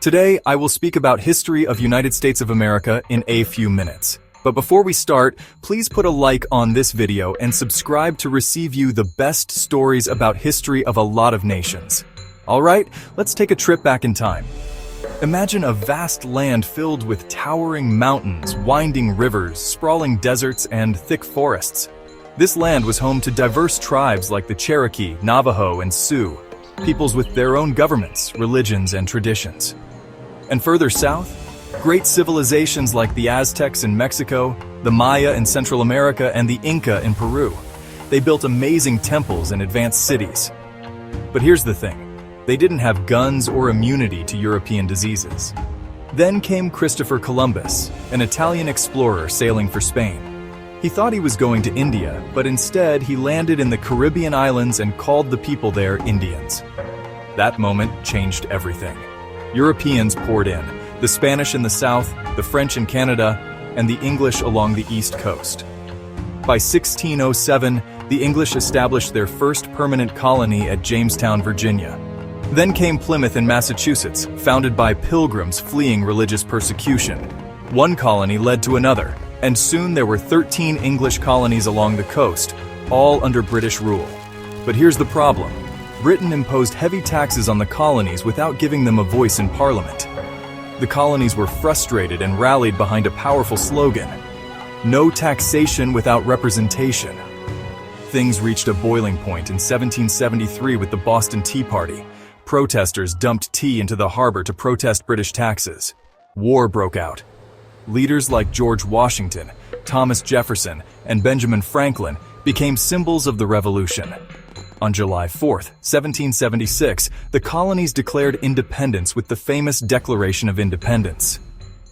Today, I will speak about history of United States of America in a few minutes. But before we start, please put a like on this video and subscribe to receive you the best stories about history of a lot of nations. Alright, let's take a trip back in time. Imagine a vast land filled with towering mountains, winding rivers, sprawling deserts, and thick forests. This land was home to diverse tribes like the Cherokee, Navajo, and Sioux, peoples with their own governments, religions, and traditions. And further south, great civilizations like the Aztecs in Mexico, the Maya in Central America, and the Inca in Peru. They built amazing temples and advanced cities. But here's the thing, they didn't have guns or immunity to European diseases. Then came Christopher Columbus, an Italian explorer sailing for Spain. He thought he was going to India, but instead he landed in the Caribbean islands and called the people there Indians. That moment changed everything. Europeans poured in, the Spanish in the south, the French in Canada, and the English along the east coast. By 1607, the English established their first permanent colony at Jamestown, Virginia. Then came Plymouth in Massachusetts, founded by pilgrims fleeing religious persecution. One colony led to another, and soon there were 13 English colonies along the coast, all under British rule. But here's the problem. Britain imposed heavy taxes on the colonies without giving them a voice in Parliament. The colonies were frustrated and rallied behind a powerful slogan: "No taxation without representation." Things reached a boiling point in 1773 with the Boston Tea Party. Protesters dumped tea into the harbor to protest British taxes. War broke out. Leaders like George Washington, Thomas Jefferson, and Benjamin Franklin became symbols of the revolution. On July 4, 1776, the colonies declared independence with the famous Declaration of Independence.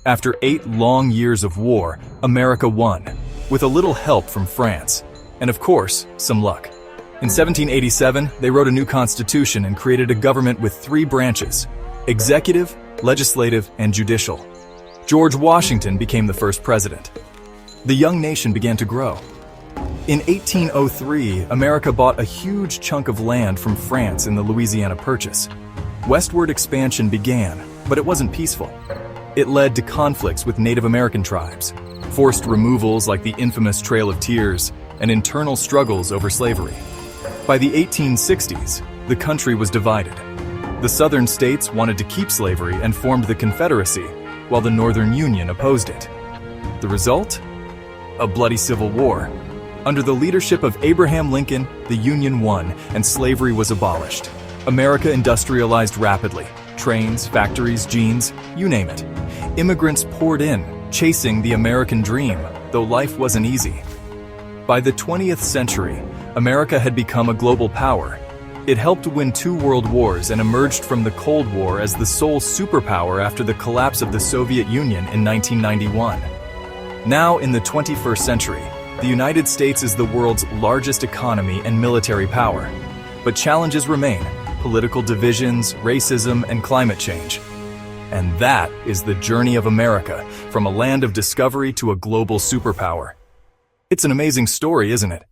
After 8 long years of war, America won, with a little help from France, and of course, some luck. In 1787, they wrote a new constitution and created a government with 3 branches: executive, legislative, and judicial. George Washington became the first president. The young nation began to grow. In 1803, America bought a huge chunk of land from France in the Louisiana Purchase. Westward expansion began, but it wasn't peaceful. It led to conflicts with Native American tribes, forced removals like the infamous Trail of Tears, and internal struggles over slavery. By the 1860s, the country was divided. The southern states wanted to keep slavery and formed the Confederacy, while the Northern Union opposed it. The result? A bloody civil war. Under the leadership of Abraham Lincoln, the Union won and slavery was abolished. America industrialized rapidly. Trains, factories, jeans, you name it. Immigrants poured in, chasing the American dream, though life wasn't easy. By the 20th century, America had become a global power. It helped win 2 world wars and emerged from the Cold War as the sole superpower after the collapse of the Soviet Union in 1991. Now, in the 21st century, the United States is the world's largest economy and military power. But challenges remain: political divisions, racism, and climate change. And that is the journey of America, from a land of discovery to a global superpower. It's an amazing story, isn't it?